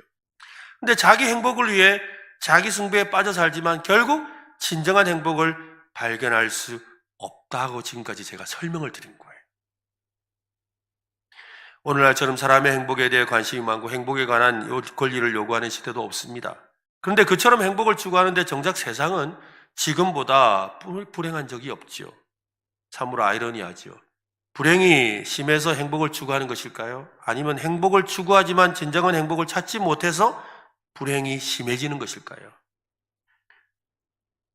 Speaker 1: 근데 자기 행복을 위해 자기 숭배에 빠져 살지만 결국 진정한 행복을 발견할 수 없다고 지금까지 제가 설명을 드린 거예요. 오늘날처럼 사람의 행복에 대해 관심이 많고 행복에 관한 권리를 요구하는 시대도 없습니다. 그런데 그처럼 행복을 추구하는데 정작 세상은 지금보다 불행한 적이 없지요. 참으로 아이러니하지요. 불행이 심해서 행복을 추구하는 것일까요? 아니면 행복을 추구하지만 진정한 행복을 찾지 못해서 불행이 심해지는 것일까요?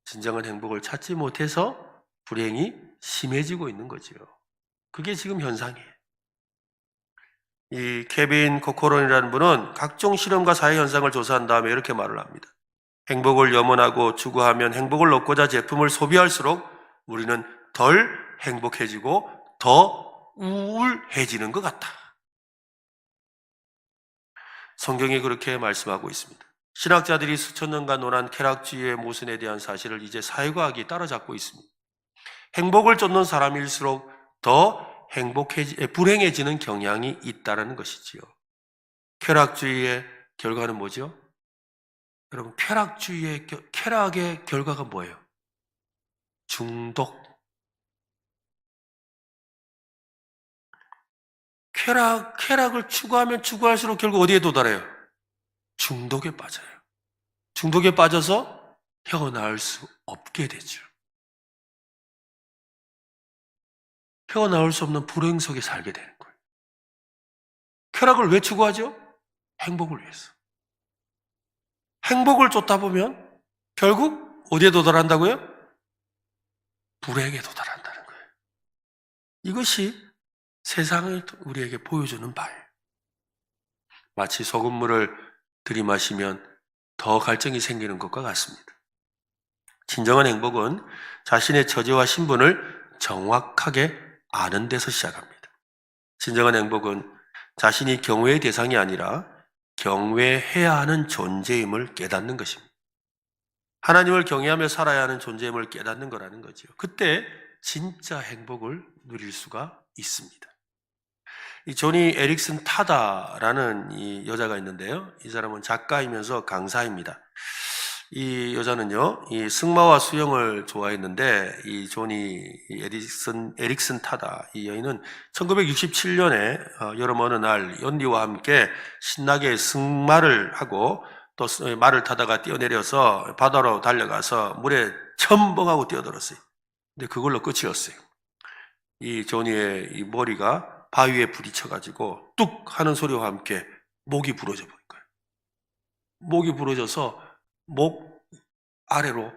Speaker 1: 진정한 행복을 찾지 못해서 불행이 심해지고 있는 거지요. 그게 지금 현상이에요. 이 케빈 코코론이라는 분은 각종 실험과 사회 현상을 조사한 다음에 이렇게 말을 합니다. 행복을 염원하고 추구하면 행복을 얻고자 제품을 소비할수록 우리는 덜 행복해지고 더 우울해지는 것 같다. 성경이 그렇게 말씀하고 있습니다. 신학자들이 수천 년간 논한 쾌락주의의 모순에 대한 사실을 이제 사회과학이 따라잡고 있습니다. 행복을 쫓는 사람일수록 더 불행해지는 경향이 있다는 것이지요. 쾌락주의의 결과는 뭐죠? 여러분, 쾌락의 결과가 뭐예요? 중독. 쾌락을 추구하면 추구할수록 결국 어디에 도달해요? 중독에 빠져요. 중독에 빠져서 헤어나올 수 없게 되죠. 헤어나올 수 없는 불행 속에 살게 되는 거예요. 쾌락을 왜 추구하죠? 행복을 위해서. 행복을 쫓다 보면 결국 어디에 도달한다고요? 불행에 도달한다는 거예요. 이것이 세상을 우리에게 보여주는 바예요. 마치 소금물을 들이마시면 더 갈증이 생기는 것과 같습니다. 진정한 행복은 자신의 처지와 신분을 정확하게 아는 데서 시작합니다. 진정한 행복은 자신이 경외의 대상이 아니라 경외해야 하는 존재임을 깨닫는 것입니다. 하나님을 경외하며 살아야 하는 존재임을 깨닫는 거라는 거죠. 그때 진짜 행복을 누릴 수가 있습니다. 이 조니 에릭슨 타다라는 이 여자가 있는데요. 이 사람은 작가이면서 강사입니다. 이 여자는요, 이 승마와 수영을 좋아했는데, 이 조니 에릭슨 타다, 이 여인은 1967년에 여름 어느 날 연리와 함께 신나게 승마를 하고 또 말을 타다가 뛰어내려서 바다로 달려가서 물에 첨벙하고 뛰어들었어요. 근데 그걸로 끝이었어요. 이 조니의 이 머리가 바위에 부딪혀가지고 뚝 하는 소리와 함께 목이 부러져 버린 거예요. 목이 부러져서 목 아래로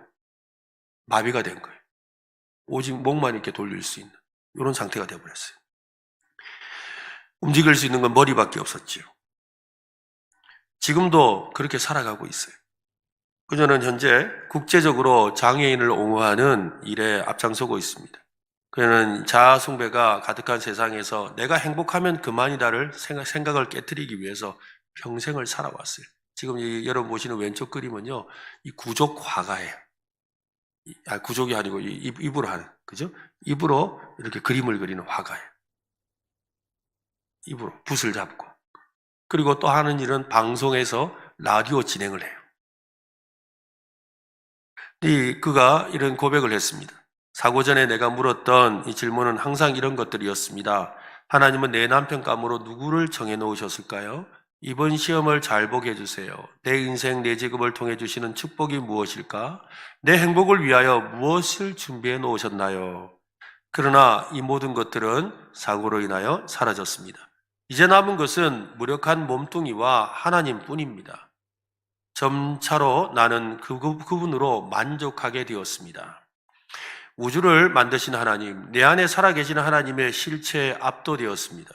Speaker 1: 마비가 된 거예요. 오직 목만 이렇게 돌릴 수 있는 이런 상태가 되어버렸어요. 움직일 수 있는 건 머리밖에 없었지요. 지금도 그렇게 살아가고 있어요. 그녀는 현재 국제적으로 장애인을 옹호하는 일에 앞장서고 있습니다. 그녀는 자아숭배가 가득한 세상에서 내가 행복하면 그만이다를 생각을 깨트리기 위해서 평생을 살아왔어요. 지금 여러분 보시는 왼쪽 그림은요, 이 구족 화가예요. 구족이 아니고 입으로 하는, 그죠? 입으로 이렇게 그림을 그리는 화가예요. 입으로 붓을 잡고. 그리고 또 하는 일은 방송에서 라디오 진행을 해요. 그가 이런 고백을 했습니다. 사고 전에 내가 물었던 이 질문은 항상 이런 것들이었습니다. 하나님은 내 남편감으로 누구를 정해놓으셨을까요? 이번 시험을 잘 보게 해주세요. 내 인생, 내 직업을 통해 주시는 축복이 무엇일까? 내 행복을 위하여 무엇을 준비해 놓으셨나요? 그러나 이 모든 것들은 사고로 인하여 사라졌습니다. 이제 남은 것은 무력한 몸뚱이와 하나님뿐입니다. 점차로 나는 그분으로 만족하게 되었습니다. 우주를 만드신 하나님, 내 안에 살아계시는 하나님의 실체에 압도되었습니다.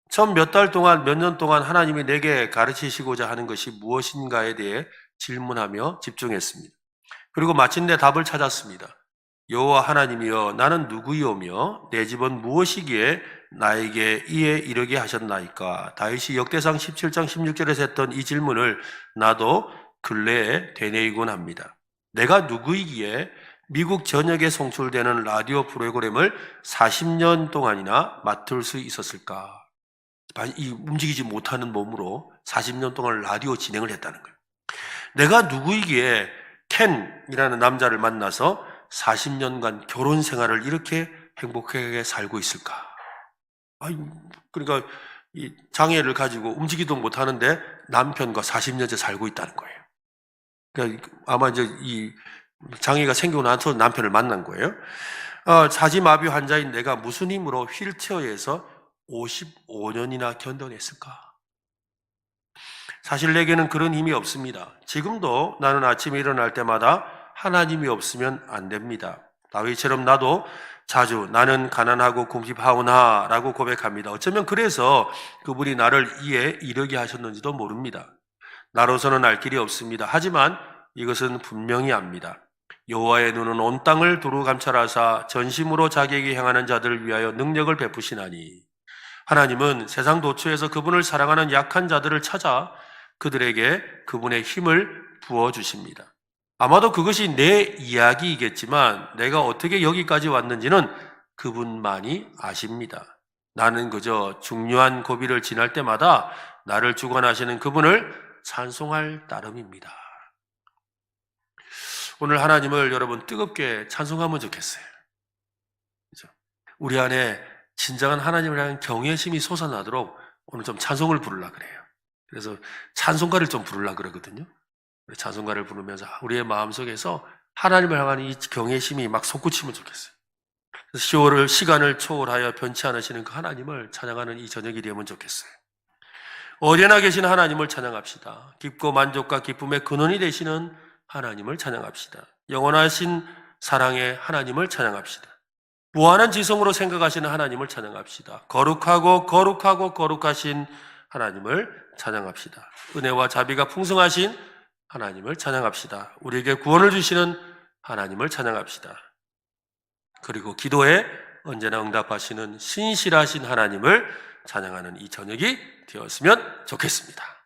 Speaker 1: 처음 몇 달 동안, 몇 년 동안 하나님이 내게 가르치시고자 하는 것이 무엇인가에 대해 질문하며 집중했습니다. 그리고 마침내 답을 찾았습니다. 여호와 하나님이여, 나는 누구이오며 내 집은 무엇이기에 나에게 이에 이르게 하셨나이까? 다윗이 역대상 17장 16절에서 했던 이 질문을 나도 근래에 되뇌이곤 합니다. 내가 누구이기에 미국 전역에 송출되는 라디오 프로그램을 40년 동안이나 맡을 수 있었을까? 이 움직이지 못하는 몸으로 40년 동안 라디오 진행을 했다는 거예요. 내가 누구이기에 켄이라는 남자를 만나서 40년간 결혼 생활을 이렇게 행복하게 살고 있을까? 그러니까 이 장애를 가지고 움직이도 못하는데 남편과 40년째 살고 있다는 거예요. 그러니까 아마 이제 이 장애가 생기고 나서 남편을 만난 거예요. 사지마비 환자인 내가 무슨 힘으로 휠체어에서 55년이나 견뎌냈을까? 사실 내게는 그런 힘이 없습니다. 지금도 나는 아침에 일어날 때마다 하나님이 없으면 안 됩니다. 다윗처럼 나도 자주 나는 가난하고 궁핍하오나 라고 고백합니다. 어쩌면 그래서 그분이 나를 이에 이르게 하셨는지도 모릅니다. 나로서는 알 길이 없습니다. 하지만 이것은 분명히 압니다. 여호와의 눈은 온 땅을 두루 감찰하사 전심으로 자기에게 향하는 자들을 위하여 능력을 베푸시나니, 하나님은 세상 도처에서 그분을 사랑하는 약한 자들을 찾아 그들에게 그분의 힘을 부어주십니다. 아마도 그것이 내 이야기이겠지만 내가 어떻게 여기까지 왔는지는 그분만이 아십니다. 나는 그저 중요한 고비를 지날 때마다 나를 주관하시는 그분을 찬송할 따름입니다. 오늘 하나님을 여러분 뜨겁게 찬송하면 좋겠어요. 그렇죠? 우리 안에 진정한 하나님을 향한 경외심이 솟아나도록 오늘 좀 찬송을 부르려고 그래요. 그래서 찬송가를 좀 부르려고 그러거든요. 찬송가를 부르면서 우리의 마음속에서 하나님을 향한 이 경외심이 막 솟구치면 좋겠어요. 10월을 시간을 초월하여 변치 않으시는 그 하나님을 찬양하는 이 저녁이 되면 좋겠어요. 어디나 계신 하나님을 찬양합시다. 깊고 만족과 기쁨의 근원이 되시는 하나님을 찬양합시다. 영원하신 사랑의 하나님을 찬양합시다. 무한한 지성으로 생각하시는 하나님을 찬양합시다. 거룩하고 거룩하고 거룩하신 하나님을 찬양합시다. 은혜와 자비가 풍성하신 하나님을 찬양합시다. 우리에게 구원을 주시는 하나님을 찬양합시다. 그리고 기도에 언제나 응답하시는 신실하신 하나님을 찬양하는 이 저녁이 되었으면 좋겠습니다.